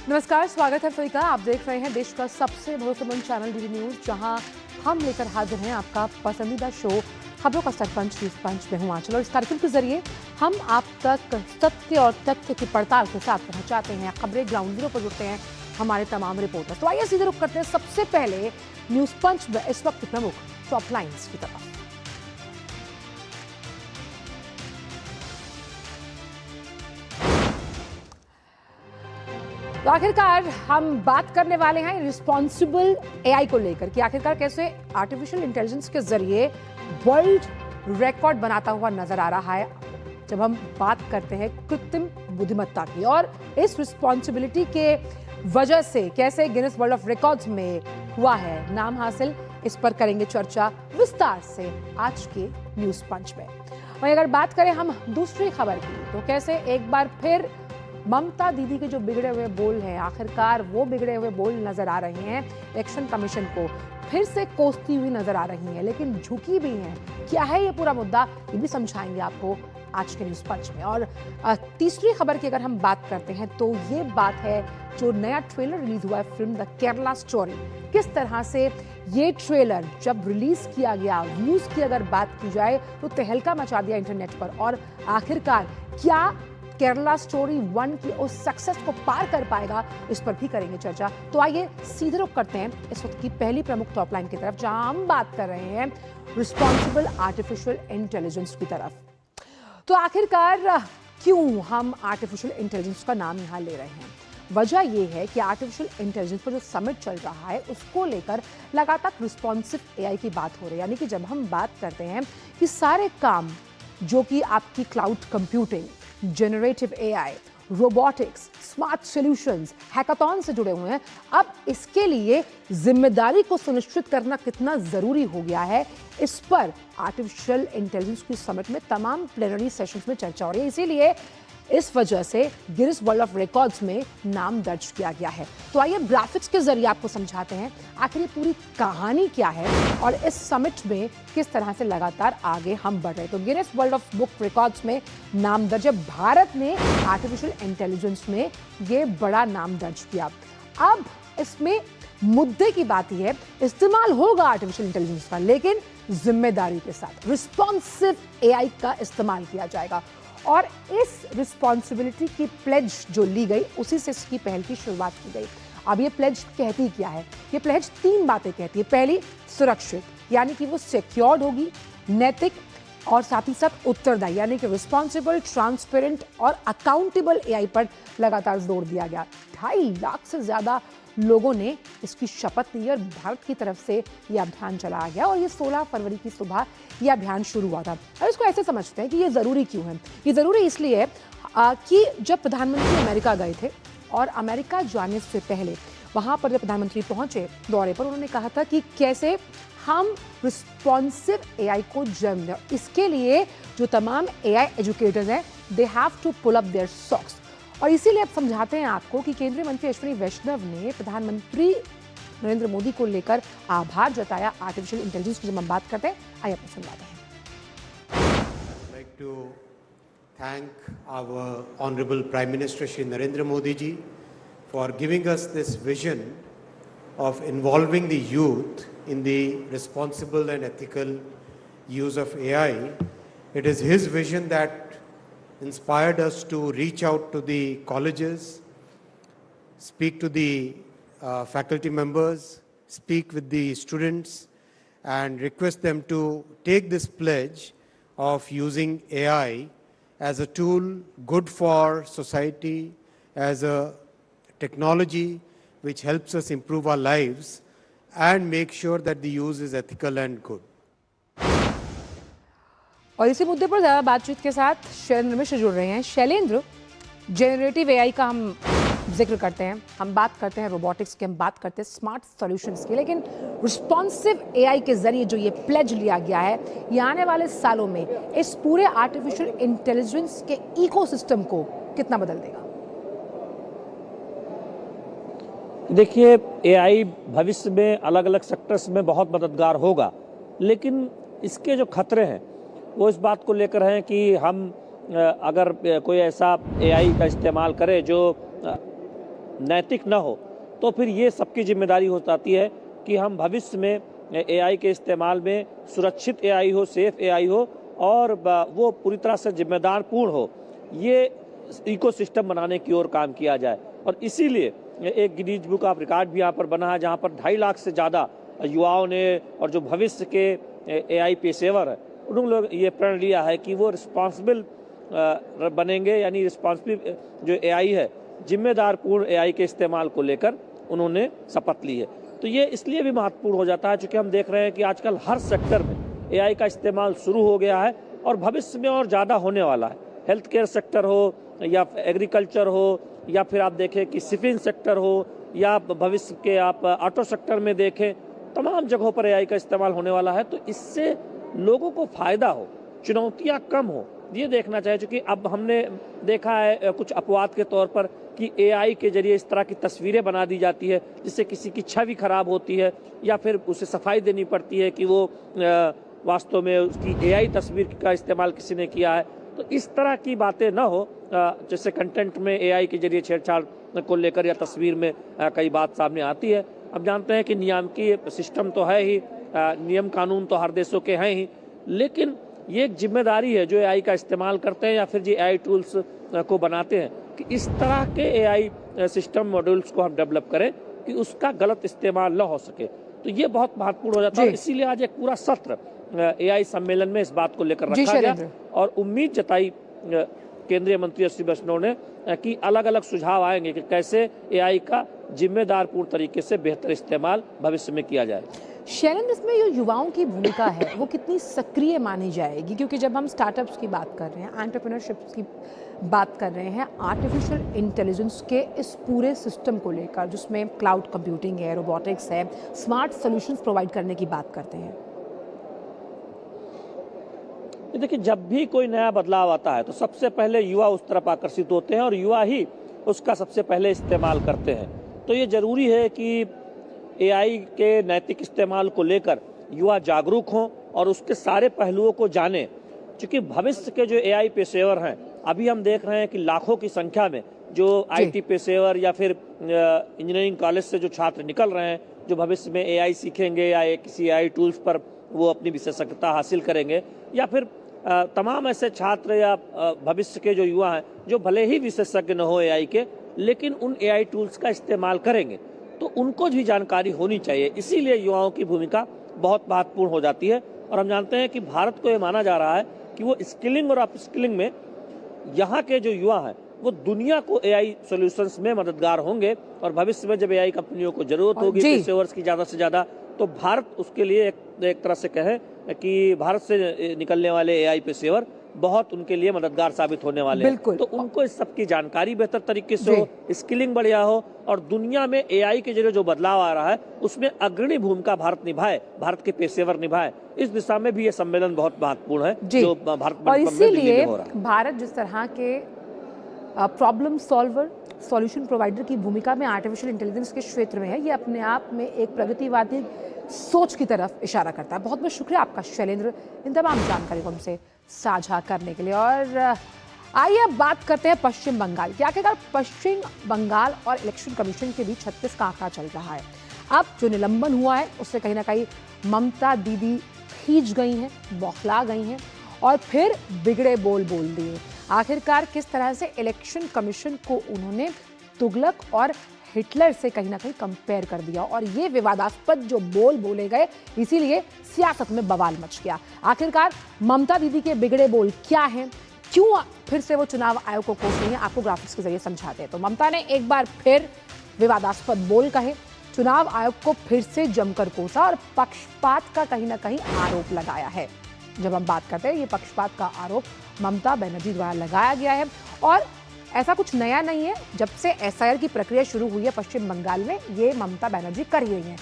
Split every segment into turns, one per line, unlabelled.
नमस्कार, स्वागत है सभी का। आप देख रहे हैं देश का सबसे भरोसेमंद चैनल डीडी न्यूज, जहां हम लेकर हाजिर हैं आपका पसंदीदा शो खबरों का सरपंच न्यूज पंच में हूं आंचल। और इस कार्यक्रम के जरिए हम आप तक सत्य और तथ्य की पड़ताल के साथ पहुंचाते हैं। खबरें ग्राउंड जीरो पर जुड़ते हैं हमारे तमाम रिपोर्टर्स। तो आइए सीधे रुख करते हैं सबसे पहले न्यूज पंच में इस वक्त प्रमुख टॉप लाइन्स की तरफ। तो आखिरकार हम बात करने वाले हैं रिस्पॉन्सिबल एआई को लेकर कि आखिरकार कैसे आर्टिफिशियल इंटेलिजेंस के जरिए वर्ल्ड रिकॉर्ड बनाता हुआ नजर आ रहा है जब हम बात करते हैं कृत्रिम बुद्धिमत्ता की। और इस रिस्पॉन्सिबिलिटी के वजह से कैसे गिनीज वर्ल्ड ऑफ रिकॉर्ड्स में हुआ है नाम हासिल, इस पर करेंगे चर्चा विस्तार से आज के न्यूज पंच में। वहीं अगर बात करें हम दूसरी खबर की, तो कैसे एक बार फिर ममता दीदी के जो बिगड़े हुए बोल हैं, आखिरकार वो बिगड़े हुए बोल नजर आ रहे हैं इलेक्शन कमीशन को फिर से कोसती हुई नजर आ रही हैं, लेकिन झुकी भी हैं। क्या है ये पूरा मुद्दा, ये भी समझाएंगे आपको आज के न्यूज पंच में। और तीसरी खबर की अगर हम बात करते हैं तो ये बात है जो नया ट्रेलर रिलीज हुआ है फिल्म द केरला स्टोरी। किस तरह से ये ट्रेलर जब रिलीज किया गया, व्यूज की अगर बात की जाए तो तहलका मचा दिया इंटरनेट पर। और आखिरकार क्या केरला स्टोरी 1 की उस सक्सेस को पार कर पाएगा, इस पर भी करेंगे चर्चा। तो आइए सीधे रुख करते हैं इस वक्त की पहली प्रमुख टॉप लाइन की तरफ, जहां हम बात कर रहे हैं रिस्पॉन्सिबल आर्टिफिशियल इंटेलिजेंस की तरफ। तो आखिरकार क्यों हम आर्टिफिशियल इंटेलिजेंस का नाम यहां ले रहे हैं? वजह यह है कि आर्टिफिशियल इंटेलिजेंस पर जो समिट चल रहा है उसको लेकर लगातार रिस्पॉन्सिव एआई की बात हो रही है। यानी कि जब हम बात करते हैं कि सारे काम जो कि आपकी cloud computing, generative AI, robotics, smart solutions, hackathon से जुड़े हुए हैं, अब इसके लिए जिम्मेदारी को सुनिश्चित करना कितना जरूरी हो गया है, इस पर आर्टिफिशियल इंटेलिजेंस की समिट में तमाम प्लेनरी सेशंस में चर्चा हो रही है। इसीलिए इस वजह से गिनीज वर्ल्ड ऑफ रिकॉर्ड्स में नाम दर्ज किया गया है। तो आइए ग्राफिक्स के जरिए आपको समझाते हैं आखिर ये पूरी कहानी क्या है और इस समिट में किस तरह से लगातार आगे हम बढ़ रहे हैं। तो Guinness world of book records में नाम दर्ज है, भारत ने आर्टिफिशियल इंटेलिजेंस में ये बड़ा नाम दर्ज किया। अब इसमें मुद्दे की बात यह है, इस्तेमाल होगा आर्टिफिशियल इंटेलिजेंस का, लेकिन जिम्मेदारी के साथ रिस्पॉन्सिव एआई का इस्तेमाल किया जाएगा। और इस रिस्पॉन्सिबिलिटी की प्लेज जो ली गई, उसी से इसकी पहल की शुरुआत की गई। अब ये प्लेज कहती क्या है? ये प्लेज 3 बातें कहती है। पहली, सुरक्षित, यानी कि वो सिक्योर्ड होगी, नैतिक और साथ ही साथ उत्तरदायी, यानी कि रिस्पॉन्सिबल, ट्रांसपेरेंट और अकाउंटेबल एआई पर लगातार जोर दिया गया। 2.5 लाख से ज्यादा लोगों ने इसकी शपथ ली और भारत की तरफ से यह अभियान चलाया गया। और ये 16 फरवरी की सुबह यह अभियान शुरू हुआ था। और इसको ऐसे समझते हैं कि ये ज़रूरी क्यों है? ये ज़रूरी इसलिए है कि जब प्रधानमंत्री अमेरिका गए थे और अमेरिका जाने से पहले वहाँ पर जब प्रधानमंत्री पहुँचे दौरे पर, उन्होंने कहा था कि कैसे हम रिस्पॉन्सिव एआई को जन्म दें। इसके लिए जो तमाम एआई एजुकेटर्स हैं, they have to pull up their socks. और इसीलिए अब समझाते हैं आपको कि केंद्रीय मंत्री अश्विनी वैष्णव ने प्रधानमंत्री नरेंद्र मोदी को लेकर आभार जताया आर्टिफिशियल इंटेलिजेंस की। जब हम बात करते हैं, आइए आपको सुनवाते हैं।
Like to thank our honorable Prime Minister Shri Narendra Modi ji for giving us this vision of involving the youth in the responsible and ethical use of AI. It is his vision that inspired us to reach out to the colleges, speak to the faculty members, speak with the students and request them to take this pledge of using AI as a tool good for society, as a technology which helps us improve our lives and make sure that the use is ethical and good.
और इसी मुद्दे पर ज्यादा बातचीत के साथ शैलेंद्र मिश्र जुड़ रहे हैं। शैलेंद्र, जेनरेटिव एआई का हम जिक्र करते हैं, हम बात करते हैं रोबोटिक्स की, हम बात करते हैं स्मार्ट सॉल्यूशंस की, लेकिन रिस्पॉन्सिव एआई के जरिए जो ये प्लेज लिया गया है, ये आने वाले सालों में इस पूरे आर्टिफिशियल इंटेलिजेंस के इकोसिस्टम को कितना बदल देगा?
देखिए, एआई भविष्य में अलग अलग सेक्टर्स में बहुत मददगार होगा, लेकिन इसके जो खतरे हैं वो इस बात को लेकर हैं कि हम अगर कोई ऐसा एआई का इस्तेमाल करे जो नैतिक न हो, तो फिर ये सबकी जिम्मेदारी हो जाती है कि हम भविष्य में एआई के इस्तेमाल में सुरक्षित एआई हो, सेफ एआई हो और वो पूरी तरह से जिम्मेदार पूर्ण हो, ये इकोसिस्टम बनाने की ओर काम किया जाए। और इसीलिए एक गिनीज बुक ऑफ रिकॉर्ड भी यहाँ पर बना है, जहाँ पर 2.5 लाख से ज़्यादा युवाओं ने और जो भविष्य के एआई पेशेवर हैं उन्होंने लोग ये प्रण लिया है कि वो रिस्पॉन्सिबल बनेंगे, यानी रिस्पॉन्सिबल जो एआई है, जिम्मेदार पूर्ण एआई के इस्तेमाल को लेकर उन्होंने शपथ ली है। तो ये इसलिए भी महत्वपूर्ण हो जाता है क्योंकि हम देख रहे हैं कि आजकल हर सेक्टर में एआई का इस्तेमाल शुरू हो गया है और भविष्य में और ज़्यादा होने वाला है। हेल्थ केयर सेक्टर हो या एग्रीकल्चर हो या फिर आप देखें कि शिपिंग सेक्टर हो या भविष्य के आप ऑटो सेक्टर में देखें, तमाम जगहों पर एआई का इस्तेमाल होने वाला है। तो इससे लोगों को फ़ायदा हो, चुनौतियाँ कम हो, ये देखना चाहिए। क्योंकि अब हमने देखा है कुछ अपवाद के तौर पर कि एआई के जरिए इस तरह की तस्वीरें बना दी जाती है जिससे किसी की छवि खराब होती है या फिर उसे सफाई देनी पड़ती है कि वो वास्तव में उसकी एआई तस्वीर का इस्तेमाल किसी ने किया है। तो इस तरह की बातें न हो, जैसे कंटेंट में एआई के जरिए छेड़छाड़ को लेकर या तस्वीर में कई बात सामने आती है। अब जानते हैं कि नियामकीय सिस्टम तो है ही, नियम कानून तो हर देशों के हैं ही, लेकिन ये एक जिम्मेदारी है जो एआई का इस्तेमाल करते हैं या फिर जो एआई टूल्स को बनाते हैं कि इस तरह के एआई सिस्टम मॉड्यूल्स को हम डेवलप करें कि उसका गलत इस्तेमाल न हो सके। तो ये बहुत महत्वपूर्ण हो जाता है। इसीलिए आज एक पूरा सत्र एआई सम्मेलन में इस बात को लेकर रखा गया और उम्मीद जताई केंद्रीय मंत्री अश्विनी वैष्णव ने कि अलग अलग सुझाव आएंगे कि कैसे एआई का जिम्मेदार पूर्ण तरीके से बेहतर इस्तेमाल भविष्य में किया जाए।
शैलेंद्र, इसमें जो युवाओं की भूमिका है वो कितनी सक्रिय मानी जाएगी? क्योंकि जब हम स्टार्टअप्स की बात कर रहे हैं, एंटरप्रेन्योरशिप की बात कर रहे हैं, आर्टिफिशियल इंटेलिजेंस के इस पूरे सिस्टम को लेकर जिसमें क्लाउड कंप्यूटिंग है, रोबोटिक्स है, स्मार्ट सॉल्यूशंस प्रोवाइड करने की बात करते हैं।
देखिए, जब भी कोई नया बदलाव आता है तो सबसे पहले युवा उस तरफ आकर्षित होते हैं और युवा ही उसका सबसे पहले इस्तेमाल करते हैं। तो ये जरूरी है कि एआई के नैतिक इस्तेमाल को लेकर युवा जागरूक हों और उसके सारे पहलुओं को जानें, क्योंकि भविष्य के जो एआई पेशेवर हैं, अभी हम देख रहे हैं कि लाखों की संख्या में जो आईटी पेशेवर या फिर इंजीनियरिंग कॉलेज से जो छात्र निकल रहे हैं, जो भविष्य में एआई सीखेंगे या किसी एआई टूल्स पर वो अपनी विशेषज्ञता हासिल करेंगे, या फिर तमाम ऐसे छात्र या भविष्य के जो युवा हैं जो भले ही विशेषज्ञ न हो एआई के, लेकिन उन एआई टूल्स का इस्तेमाल करेंगे, तो उनको भी जानकारी होनी चाहिए। इसीलिए युवाओं की भूमिका बहुत महत्वपूर्ण हो जाती है। और हम जानते हैं कि भारत को ये माना जा रहा है कि वो स्किलिंग और अपस्किलिंग में यहाँ के जो युवा हैं वो दुनिया को एआई सॉल्यूशंस में मददगार होंगे और भविष्य में जब एआई कंपनियों को जरूरत होगी पेशेवर्स की ज़्यादा से ज़्यादा, तो भारत उसके लिए एक तरह से कहें कि भारत से निकलने वाले एआई पेशेवर बहुत उनके लिए मददगार साबित होने वाले हैं। तो उनको इस सब की जानकारी बेहतर तरीके से हो, स्किलिंग बढ़िया हो और दुनिया में एआई के जरिए जो बदलाव आ रहा है उसमें अग्रणी भूमिका भारत निभाए, भारत के पेशेवर निभाए। इस दिशा में भी ये सम्मेलन बहुत महत्वपूर्ण है जो भारत
और इसीलिए भारत जिस तरह के प्रॉब्लम सॉल्वर, सॉल्यूशन प्रोवाइडर की भूमिका में आर्टिफिशियल इंटेलिजेंस के क्षेत्र में है, ये अपने आप में एक प्रगतिवादी सोच की तरफ इशारा करता है। बहुत बहुत शुक्रिया आपका शैलेंद्र, इन तमाम जानकारी को हमसे साझा करने के लिए। और आइए अब बात करते हैं पश्चिम बंगाल की। आखिरकार पश्चिम बंगाल और इलेक्शन कमीशन के बीच 36 का आंकड़ा चल रहा है। अब जो निलंबन हुआ है उससे कहीं ना कहीं ममता दीदी खींच गई हैं, बौखला गई हैं और फिर बिगड़े बोल दिए। आखिरकार किस तरह से इलेक्शन कमीशन को उन्होंने तुगलक और हिटलर से कहीं ना कहीं कंपेयर कर दिया और ये विवादास्पद जो बोल बोले गए, इसीलिए सियासत में बवाल मच गया। आखिरकार ममता दीदी के बिगड़े बोल क्या हैं, क्यों फिर से वो चुनाव आयोग को कोस रही हैं, आपको ग्राफिक्स के जरिए समझाते हैं। तो ममता ने एक बार फिर विवादास्पद बोल कहे, चुनाव आयोग को फिर से जमकर कोसा और पक्षपात का कहीं ना कहीं आरोप लगाया है। जब हम बात करते हैं, ये पक्षपात का आरोप ममता बनर्जी द्वारा लगाया गया है और ऐसा कुछ नया नहीं है। जब से एसआईआर की प्रक्रिया शुरू हुई है पश्चिम बंगाल में, ये ममता बनर्जी कर ही रही हैं।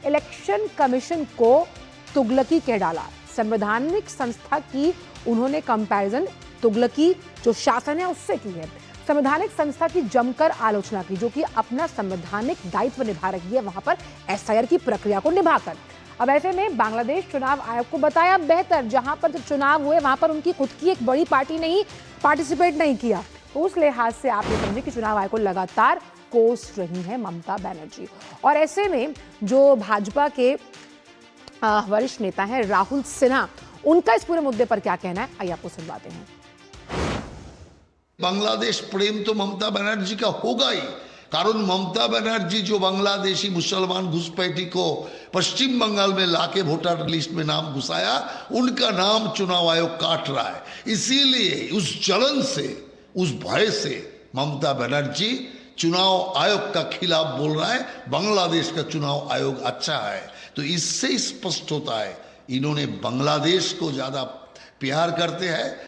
इलेक्शन कमीशन को तुगलकी कह डाला, संवैधानिक संस्था की उन्होंने कंपैरिजन तुगलकी जो शासन है उससे की है। संवैधानिक संस्था की जमकर आलोचना की, जो कि अपना संवैधानिक दायित्व निभा रही है वहां पर एसआईआर की प्रक्रिया को निभाकर। अब ऐसे में बांग्लादेश चुनाव आयोग को बताया बेहतर, जहां पर जब चुनाव हुए वहां पर उनकी खुद की एक बड़ी पार्टी ने ही पार्टिसिपेट नहीं किया। तो उस लिहाज से आप ये समझिए कि चुनाव आयोग को लगातार कोस रही हैं ममता बनर्जी। और ऐसे में जो भाजपा के वरिष्ठ नेता हैं राहुल सिन्हा, उनका इस पूरे मुद्दे पर क्या कहना है, आइए आपको सुनवाते हैं।
बांग्लादेश प्रेम तो ममता बनर्जी का होगा ही, कारण ममता बनर्जी जो बांग्लादेशी मुसलमान घुसपैठी को पश्चिम बंगाल में लाके वोटर लिस्ट में नाम घुसाया, उनका नाम चुनाव आयोग काट रहा है। इसीलिए उस जलन से, उस भय से ममता बनर्जी चुनाव आयोग का खिलाफ बोल रहा है, बांग्लादेश का चुनाव आयोग अच्छा है। तो इससे स्पष्ट होता है इन्होंने बांग्लादेश को ज्यादा प्यार करते हैं।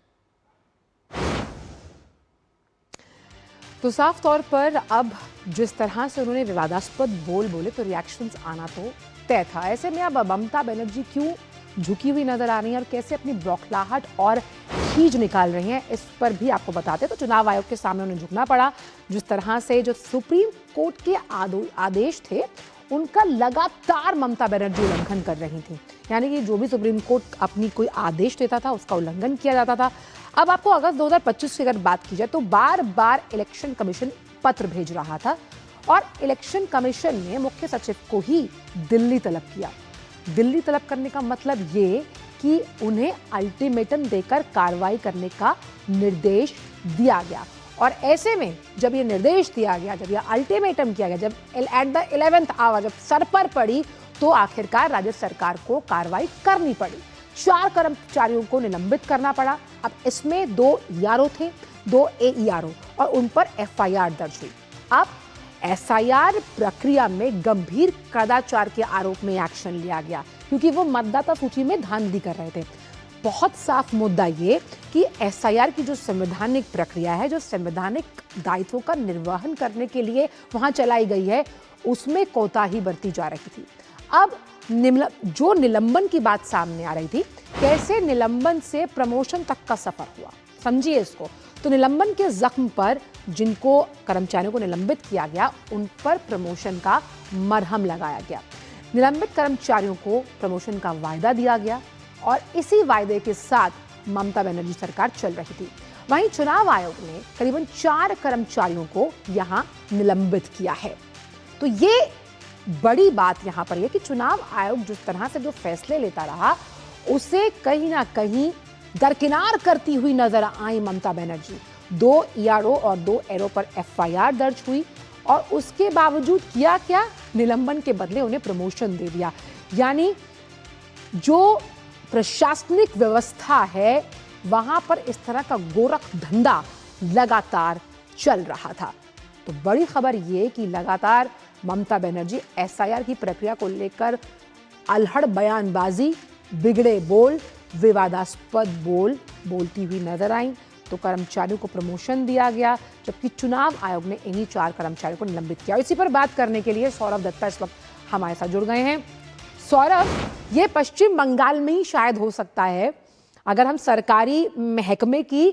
तो साफ तौर पर अब जिस तरह से उन्होंने विवादास्पद बोले तो रिएक्शंस आना तो तय था। ऐसे में अब ममता बनर्जी क्यों झुकी हुई नजर आ रही हैं और कैसे अपनी बौखलाहट और खींच निकाल रही हैं, इस पर भी आपको बताते हैं। तो चुनाव आयोग के सामने उन्हें झुकना पड़ा। जिस तरह से जो सुप्रीम कोर्ट के आदेश थे उनका लगातार ममता बनर्जी उल्लंघन कर रही थी, यानी कि जो भी सुप्रीम कोर्ट अपनी कोई आदेश देता था उसका उल्लंघन किया जाता था। अब आपको अगस्त 2025 की अगर बात की जाए तो बार बार इलेक्शन कमीशन पत्र भेज रहा था और इलेक्शन कमीशन ने मुख्य सचिव को ही दिल्ली तलब किया। दिल्ली तलब करने का मतलब ये कि उन्हें अल्टीमेटम देकर कार्रवाई करने का निर्देश दिया गया। और ऐसे में जब ये निर्देश दिया गया, जब ये अल्टीमेटम किया गया, जब एट द 11th आवर जब सर पर पड़ी, तो आखिरकार राज्य सरकार को कार्रवाई करनी पड़ी। 4 कर्मचारियों को निलंबित करना पड़ा। अब इसमें 2 ERO थे, 2 AERO, और उन पर FIR दर्ज हुई। अब SIR प्रक्रिया में गंभीर कदाचार के आरोप में एक्शन लिया गया क्योंकि वो मतदाता सूची में धांधली कर रहे थे। बहुत साफ मुद्दा ये कि SIR की जो संवैधानिक प्रक्रिया है, जो संवैधानिक दायित्वों का निर्वहन करने के लिए वहां चलाई गई है, उसमें कोताही बरती जा रही थी। अब जो निलंबन की बात सामने आ रही थी, कैसे निलंबन से प्रमोशन तक का सफर हुआ, समझिए इसको। तो निलंबन के जख्म पर जिनको कर्मचारियों को निलंबित किया गया, उन पर प्रमोशन का मरहम लगाया गया। निलंबित कर्मचारियों को प्रमोशन का वायदा दिया गया और इसी वायदे के साथ ममता बनर्जी सरकार चल रही थी। वहीं चुनाव आयोग ने करीबन 4 कर्मचारियों को यहां निलंबित किया है। तो ये बड़ी बात यहां पर यह कि चुनाव आयोग जिस तरह से जो फैसले लेता रहा, उसे कहीं ना कहीं दरकिनार करती हुई नजर आई ममता बनर्जी। 2 ERO और 2 ARO पर FIR दर्ज हुई और उसके बावजूद किया क्या, निलंबन के बदले उन्हें प्रमोशन दे दिया। यानी जो प्रशासनिक व्यवस्था है वहां पर इस तरह का गोरख धंधा लगातार चल रहा था। तो बड़ी खबर ये कि लगातार ममता बनर्जी SIR की प्रक्रिया को लेकर अलहड़ बयानबाजी, बिगड़े बोल, विवादास्पद बोलती हुई नजर आई। तो कर्मचारियों को प्रमोशन दिया गया, जबकि चुनाव आयोग ने इन्हीं 4 कर्मचारियों को निलंबित किया। इसी पर बात करने के लिए सौरभ दत्ता इस वक्त हमारे साथ जुड़ गए हैं। सौरभ, ये पश्चिम बंगाल में ही शायद हो सकता है, अगर हम सरकारी महकमे की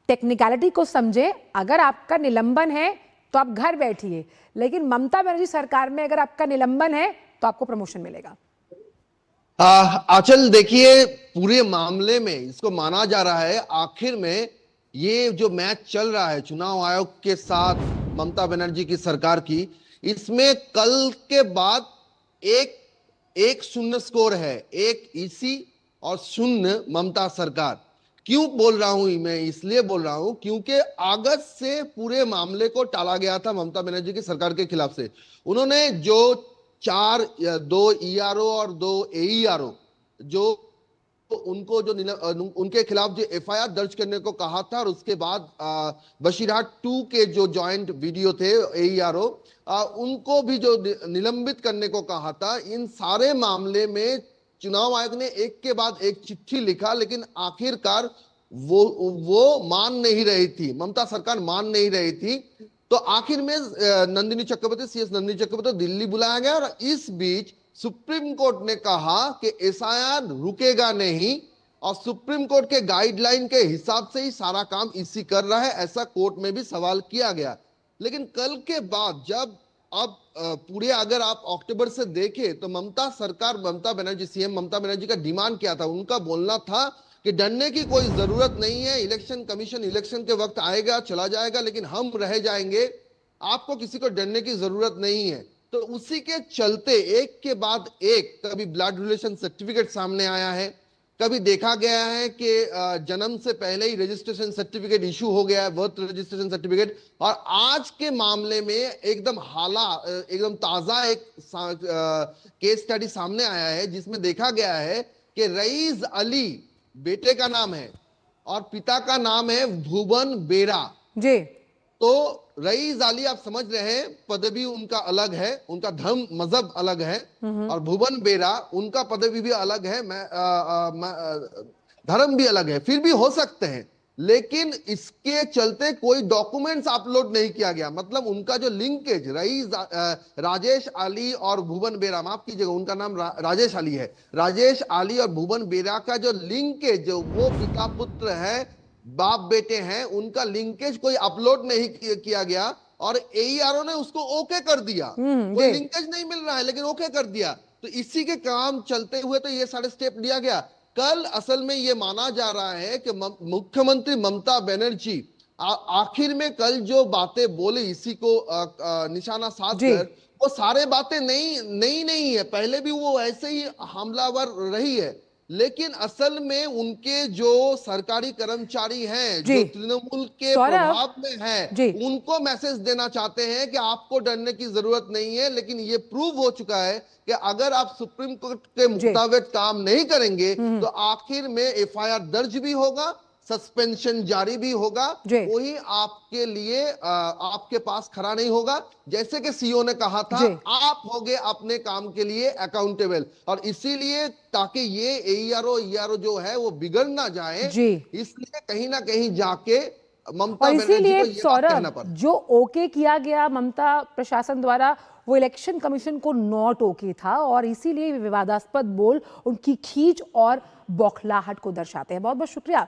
टेक्निकलिटी को समझे। अगर आपका निलंबन है तो आप घर बैठिए, लेकिन ममता बनर्जी सरकार में अगर आपका निलंबन है तो आपको प्रमोशन मिलेगा।
आंचल, देखिए, पूरे मामले में इसको माना जा रहा है आखिर में ये जो मैच चल रहा है चुनाव आयोग के साथ ममता बनर्जी की सरकार की, इसमें कल के बाद एक शून्य स्कोर है, 1 EC और 0 ममता सरकार। क्यों बोल रहा हूं मैं, इसलिए बोल रहा हूं क्योंकि अगस्त से पूरे मामले को टाला गया था ममता बनर्जी की सरकार के खिलाफ से। उन्होंने जो 2 ERO और 2 AERO जो उनको जो उनके खिलाफ जो FIR दर्ज करने को कहा था, और उसके बाद बशीरहाट 2 के जो जॉइंट वीडियो थे AERO, उनको भी जो निलंबित करने को कहा था। इन सारे मामले में चुनाव आयोग ने एक के बाद एक चिट्ठी लिखा, लेकिन आखिरकार वो मान नहीं रही थी, ममता सरकार मान नहीं रही थी। तो आखिर में नंदिनी चक्रवर्ती, CS नंदिनी चक्रवर्ती को दिल्ली बुलाया गया और इस बीच सुप्रीम कोर्ट ने कहा कि SIR रुकेगा नहीं और सुप्रीम कोर्ट के गाइडलाइन के हिसाब से ही सारा काम इसी कर रहा है, ऐसा कोर्ट में भी सवाल किया गया। लेकिन कल के बाद जब अब पूरे अगर आप अक्टूबर से देखें तो ममता सरकार, ममता बनर्जी, CM ममता बनर्जी का डिमांड क्या था, उनका बोलना था कि डरने की कोई जरूरत नहीं है, इलेक्शन कमीशन इलेक्शन के वक्त आएगा चला जाएगा, लेकिन हम रह जाएंगे आपको किसी को डरने की जरूरत नहीं है। तो उसी के चलते एक के बाद एक कभी ब्लड रिलेशन सर्टिफिकेट सामने आया है, कभी देखा गया है कि जन्म से पहले ही रजिस्ट्रेशन सर्टिफिकेट इशू हो गया है, बर्थ रजिस्ट्रेशन सर्टिफिकेट। और आज के मामले में एकदम ताजा एक केस स्टडी सामने आया है जिसमें देखा गया है कि रईस अली बेटे का नाम है और पिता का नाम है भुवन बेरा
जी।
तो रईस अली आप समझ रहे हैं, पदवी उनका अलग है, उनका धर्म मजहब अलग है, और भुवन बेरा उनका पदवी भी अलग है, धर्म भी अलग है। फिर भी हो सकते हैं, लेकिन इसके चलते कोई डॉक्यूमेंट्स अपलोड नहीं किया गया। मतलब उनका जो लिंकेज राजेश अली और भुवन बेरा, माफ कीजिएगा उनका नाम राजेश अली है, राजेश अली और भुवन बेरा का जो लिंकेज, वो पिता पुत्र है, बाप बेटे हैं, उनका लिंकेज कोई अपलोड नहीं किया गया और एईआरओ ने उसको ओके कर दिया। कोई लिंकेज नहीं मिल रहा है लेकिन ओके कर दिया। तो इसी के काम चलते हुए तो ये सारे स्टेप लिया गया। कल असल में ये माना जा रहा है कि मुख्यमंत्री ममता बनर्जी आखिर में कल जो बातें बोले, इसी को निशाना साध कर, वो सारे बातें नहीं है, पहले भी वो ऐसे ही हमलावर रही है। लेकिन असल में उनके जो सरकारी कर्मचारी हैं, जो तृणमूल के प्रभाव में हैं, उनको मैसेज देना चाहते हैं कि आपको डरने की जरूरत नहीं है। लेकिन ये प्रूव हो चुका है कि अगर आप सुप्रीम कोर्ट के मुताबिक काम नहीं करेंगे तो आखिर में एफआईआर दर्ज भी होगा, सस्पेंशन जारी भी होगा, वही आपके लिए आपके पास खड़ा नहीं होगा। जैसे कि सीओ ने कहा था, आप होगे अपने काम के लिए अकाउंटेबल। और इसीलिए ताकि ये एईआरओ जो है वो बिगड़ ना जाए, इसलिए कहीं ना कहीं जाके ममता
इसीलिए सौरभ जो ओके किया गया ममता प्रशासन द्वारा, वो इलेक्शन कमीशन को नॉट ओके था, और इसीलिए विवादास्पद बोल उनकी खींच और बौखलाहट को दर्शाते हैं। बहुत बहुत शुक्रिया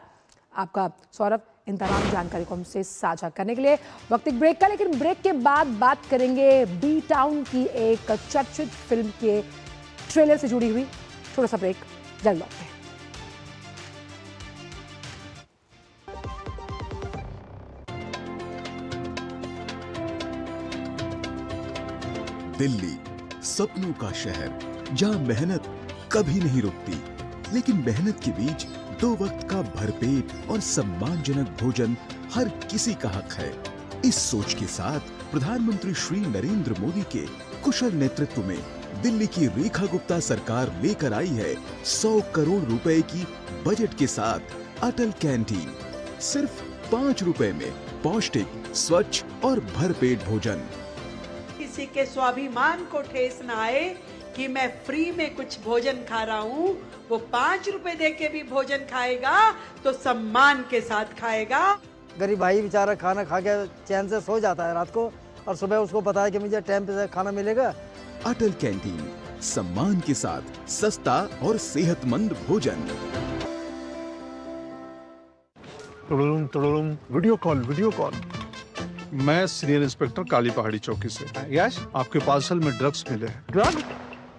आपका सौरभ, इन तमाम जानकारी को हमसे साझा करने के लिए। वक्त एक ब्रेक का, लेकिन ब्रेक के बाद बात करेंगे बी टाउन की एक चर्चित फिल्म के ट्रेलर से जुड़ी हुई। छोटा सा ब्रेक, जल्द लौटते हैं।
दिल्ली सपनों का शहर, जहां मेहनत कभी नहीं रुकती, लेकिन मेहनत के बीच 2 वक्त का भरपेट और सम्मानजनक भोजन हर किसी का हक है। इस सोच के साथ प्रधानमंत्री श्री नरेंद्र मोदी के कुशल नेतृत्व में दिल्ली की रेखा गुप्ता सरकार लेकर आई है 100 करोड़ रुपए की बजट के साथ अटल कैंटीन। सिर्फ 5 रुपए में पौष्टिक, स्वच्छ और भरपेट भोजन।
किसी के स्वाभिमान को ठेस न आए कि मैं फ्री में कुछ भोजन खा रहा हूँ, वो 5 रुपए दे के भी भोजन खाएगा तो सम्मान के साथ खाएगा।
गरीब भाई बेचारा खाना खा के चैन से सो जाता है रात को, और सुबह उसको पता है कि मुझे टाइम पे खाना मिलेगा।
अटल कैंटीन, सम्मान के साथ सस्ता और सेहतमंद भोजन।
Video call. मैं सीनियर इंस्पेक्टर काली पहाड़ी चौकी से। यस, आपके पार्सल में ड्रग्स मिले हैं। ड्रग?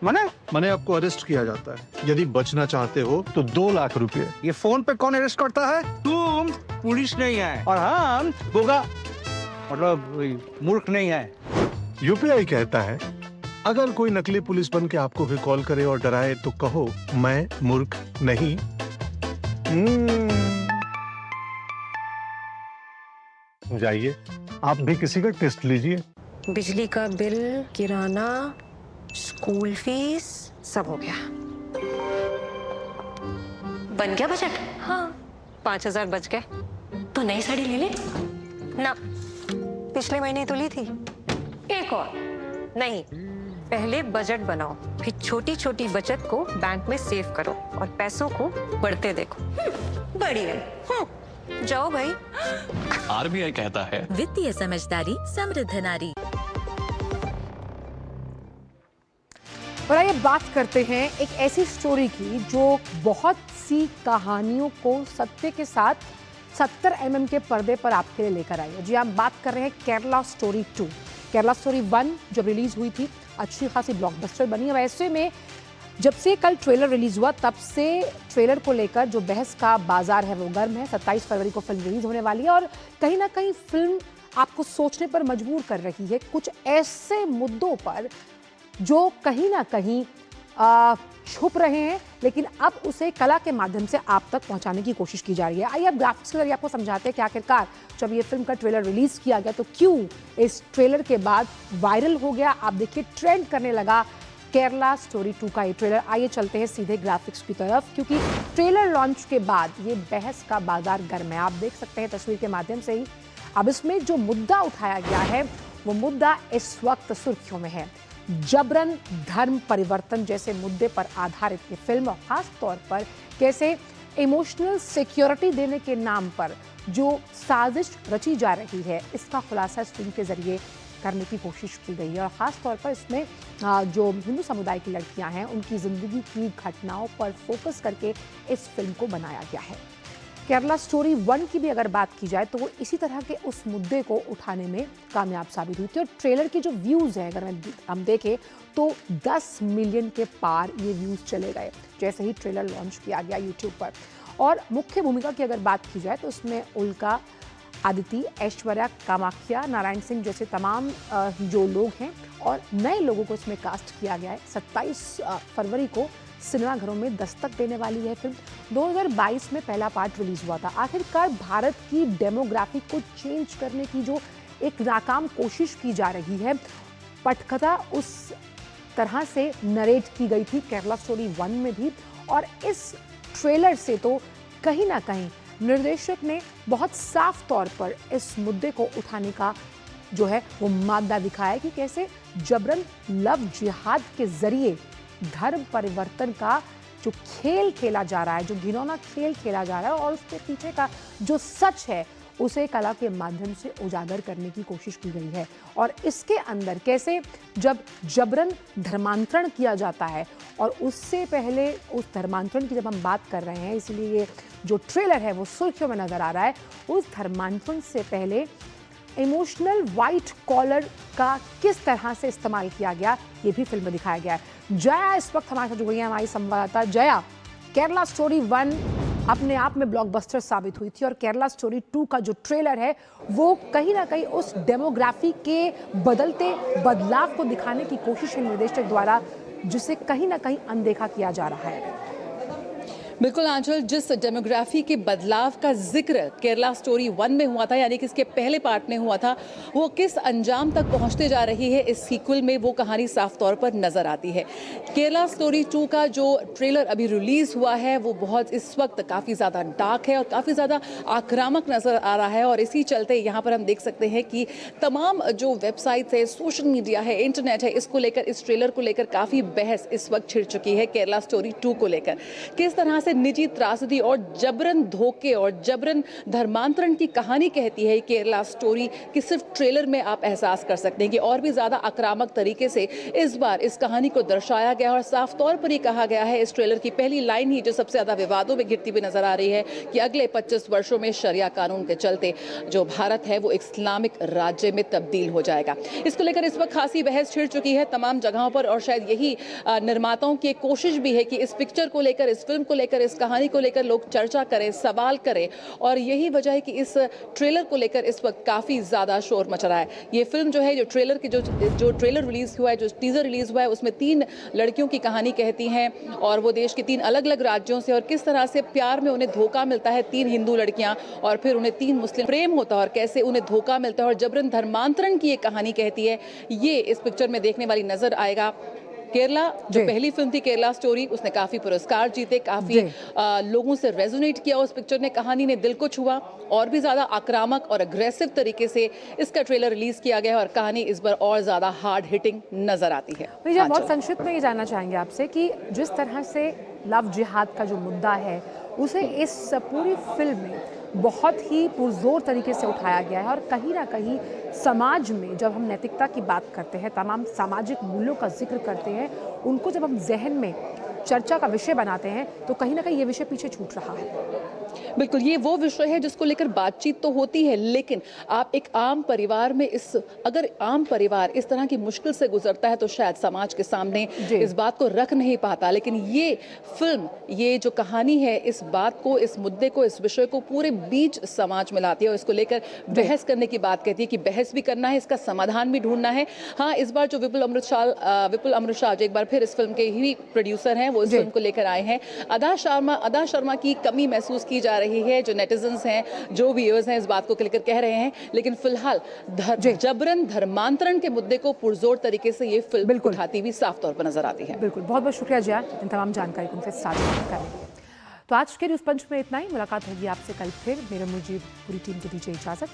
मने आपको अरेस्ट किया जाता है। यदि बचना चाहते हो तो 2 लाख रुपए।
ये फोन पे कौन अरेस्ट करता है? तुम पुलिस नहीं है और हम गोगा मतलब मूर्ख नहीं है।
यूपीआई कहता है, अगर कोई नकली पुलिस बन के आपको भी कॉल करे और डराए तो कहो मैं मूर्ख नहीं। जाइए, आप भी किसी का टेस्ट लीजिए।
बिजली का बिल, किराना, स्कूल फीस सब हो गया। बन गया बजट? हाँ, 5000 बच गए। तो नई साड़ी ले ले ना, पिछले महीने तो ली थी। एक और नहीं, पहले बजट बनाओ, फिर छोटी छोटी बचत को बैंक में सेव करो और पैसों को बढ़ते देखो। बढ़िया, जाओ भाई।
आरबीआई कहता है,
वित्तीय समझदारी समृद्ध नारी।
और आइए बात करते हैं एक ऐसी स्टोरी की जो बहुत सी कहानियों को सत्य के साथ 70 mm के पर्दे पर आपके लिए लेकर आई है। जी, हम बात कर रहे हैं केरला स्टोरी 2। केरला स्टोरी 1 जब रिलीज हुई थी अच्छी खासी ब्लॉकबस्टर बनी है। वैसे में जब से कल ट्रेलर रिलीज हुआ तब से ट्रेलर को लेकर जो बहस का बाजार है वो गर्म है। 27 फरवरी को फिल्म रिलीज होने वाली है और कहीं ना कहीं फिल्म आपको सोचने पर मजबूर कर रही है, कुछ ऐसे मुद्दों पर जो कहीं ना कहीं छुप रहे हैं, लेकिन अब उसे कला के माध्यम से आप तक पहुंचाने की कोशिश की जा रही है। आइए अब ग्राफिक्स के जरिए आपको समझाते हैं कि आखिरकार जब ये फिल्म का ट्रेलर रिलीज किया गया तो क्यों इस ट्रेलर के बाद वायरल हो गया। आप देखिए ट्रेंड करने लगा केरला स्टोरी 2 का ये ट्रेलर। आइए चलते हैं सीधे ग्राफिक्स की तरफ, क्योंकि ट्रेलर लॉन्च के बाद ये बहस का बाजार गर्म है। आप देख सकते हैं तस्वीर के माध्यम से ही। अब इसमें जो मुद्दा उठाया गया है वो मुद्दा इस वक्त सुर्खियों में है। जबरन धर्म परिवर्तन जैसे मुद्दे पर आधारित ये फिल्म, खास तौर पर कैसे इमोशनल सिक्योरिटी देने के नाम पर जो साजिश रची जा रही है, इसका खुलासा इस फिल्म के जरिए करने की कोशिश की गई है। और ख़ास तौर पर इसमें जो हिंदू समुदाय की लड़कियां हैं उनकी ज़िंदगी की घटनाओं पर फोकस करके इस फिल्म को बनाया गया है। केरला स्टोरी 1 की भी अगर बात की जाए तो वो इसी तरह के उस मुद्दे को उठाने में कामयाब साबित हुई थी। और ट्रेलर के जो व्यूज़ हैं अगर हम देखें तो 10 मिलियन के पार ये व्यूज़ चले गए जैसे ही ट्रेलर लॉन्च किया गया यूट्यूब पर। और मुख्य भूमिका की अगर बात की जाए तो उसमें उल्का, आदिति, ऐश्वर्या, कामाख्या, नारायण सिंह जैसे तमाम जो लोग हैं और नए लोगों को इसमें कास्ट किया गया है। 27 फरवरी को सिनेमाघरों में दस्तक देने वाली है फिल्म। 2022 में पहला पार्ट रिलीज हुआ था। आखिरकार भारत की डेमोग्राफी को चेंज करने की जो एक नाकाम कोशिश की जा रही है, पटकथा उस तरह से नरेट की गई थी केरला स्टोरी 1 में भी। और इस ट्रेलर से तो कहीं ना कहीं निर्देशक ने बहुत साफ तौर पर इस मुद्दे को उठाने का जो है वो मादा दिखाया है कि कैसे जबरन लव जिहाद के जरिए धर्म परिवर्तन का जो खेल खेला जा रहा है, जो घिनौना खेल खेला जा रहा है और उसके पीछे का जो सच है उसे कला के माध्यम से उजागर करने की कोशिश की गई है। और इसके अंदर कैसे जब जबरन धर्मांतरण किया जाता है और उससे पहले उस धर्मांतरण की जब हम बात कर रहे हैं, इसलिए ये जो ट्रेलर है वो सुर्खियों में नजर आ रहा है। उस धर्मांतरण से पहले इमोशनल वाइट कॉलर का किस तरह से इस्तेमाल किया गया ये भी फिल्म में दिखाया गया है। जया इस वक्त हमारे साथ जुड़ गई है, हमारी संवाददाता जया। केरला स्टोरी 1 अपने आप में ब्लॉकबस्टर साबित हुई थी और केरला स्टोरी 2 का जो ट्रेलर है वो कहीं ना कहीं उस डेमोग्राफी के बदलते बदलाव को दिखाने की कोशिश है निर्देशक द्वारा, जिसे कहीं ना कहीं अनदेखा किया जा रहा है।
बिल्कुल आंचल, जिस डेमोग्राफी के बदलाव का जिक्र केरला स्टोरी 1 में हुआ था, यानी कि इसके पहले पार्ट में हुआ था, वो किस अंजाम तक पहुंचते जा रही है इस सीक्वल में वो कहानी साफ तौर पर नजर आती है। केरला स्टोरी 2 का जो ट्रेलर अभी रिलीज हुआ है वो बहुत इस वक्त काफ़ी ज़्यादा डार्क है और काफ़ी ज़्यादा आक्रामक नजर आ रहा है। और इसी चलते यहाँ पर हम देख सकते हैं कि तमाम जो वेबसाइट्स है, सोशल मीडिया है, इंटरनेट है, इसको लेकर, इस ट्रेलर को लेकर काफ़ी बहस इस वक्त छिड़ चुकी है केरला स्टोरी 2 को लेकर। किस तरह से निजी त्रासदी और जबरन धोखे और जबरन धर्मांतरण की कहानी कहती है केरला स्टोरी कि सिर्फ ट्रेलर में आप एहसास कर सकते हैं कि और भी ज्यादा आक्रामक तरीके से इस बार इस कहानी को दर्शाया गया। और साफ तौर पर ये कहा गया है, इस ट्रेलर की पहली लाइन ही जो सबसे ज्यादा विवादों में घिरती हुई नजर आ रही है कि अगले 25 वर्षों में शरिया कानून के चलते जो भारत है वो इस्लामिक राज्य में तब्दील हो जाएगा। इसको लेकर इस वक्त खासी बहस छिड़ चुकी है तमाम जगहों पर और शायद यही निर्माताओं की कोशिश भी है कि इस पिक्चर को लेकर, इस फिल्म को लेकर, इस कहानी को लेकर लोग चर्चा करें, सवाल करें। और यही वजह है कि इस ट्रेलर को लेकर इस वक्त काफी ज्यादा शोर मच रहा है। ये फिल्म जो है, जो ट्रेलर की जो ट्रेलर रिलीज हुआ है, जो टीजर रिलीज हुआ है, उसमें 3 लड़कियों की कहानी कहती हैं और वो देश के 3 अलग अलग राज्यों से, और किस तरह से प्यार में उन्हें धोखा मिलता है 3 हिंदू लड़कियां और फिर उन्हें 3 मुस्लिम प्रेम होता है और कैसे उन्हें धोखा मिलता है और जबरन धर्मांतरण की एक कहानी कहती है। ये इस पिक्चर में देखने वाली नजर आएगा। केरला जो पहली फिल्म थी केरला स्टोरी, उसने काफी पुरस्कार जीते, काफी लोगों से रेजोनेट किया उस पिक्चर ने, कहानी ने दिल को छुआ। और भी ज्यादा आक्रामक और अग्रेसिव तरीके से इसका ट्रेलर रिलीज किया गया और कहानी इस बार और ज्यादा हार्ड हिटिंग नजर आती है।
मुझे बहुत संक्षिप्त में ये जानना चाहेंगे आपसे कि जिस तरह से लव जिहाद का जो मुद्दा है उसे इस पूरी फिल्म में बहुत ही पुरजोर तरीके से उठाया गया है और कहीं ना कहीं समाज में जब हम नैतिकता की बात करते हैं, तमाम सामाजिक मूल्यों का जिक्र करते हैं, उनको जब हम जहन में चर्चा का विषय बनाते हैं तो कहीं ना कहीं ये विषय पीछे छूट रहा है।
बिल्कुल, ये वो विषय है जिसको लेकर बातचीत तो होती है, लेकिन आप एक आम परिवार में अगर आम परिवार इस तरह की मुश्किल से गुजरता है तो शायद समाज के सामने इस बात को रख नहीं पाता। लेकिन ये फिल्म, ये जो कहानी है, इस बात को, इस मुद्दे को, इस विषय को पूरे बीच समाज में लाती है और इसको लेकर बहस करने की बात कहती है कि बहस भी करना है, इसका समाधान भी ढूंढना है। हाँ, इस बार जो विपुल अमृत शाह जो एक बार फिर इस फिल्म के ही प्रोड्यूसर हैं, वो इस फिल्म को लेकर आए हैं। अदा शर्मा की कमी महसूस की जा रही है, जो नेटिजन्स हैं, जो व्यूअर्स हैं, इस बात को लेकर कह रहे हैं। लेकिन फिलहाल जबरन धर्मांतरण के मुद्दे को पुरजोर तरीके से ये फिल्म उठाती हुई साफ तौर पर नजर आती है।
बिल्कुल, बहुत बहुत शुक्रिया जया इन तमाम जानकारी को उनसे साझा करने के लिए। तो आज के न्यूज़ पंच में इतना ही। मुलाकात होगी आपसे कल फिर। मेरे मुझे पूरी टीम को दीजिए इजाजत।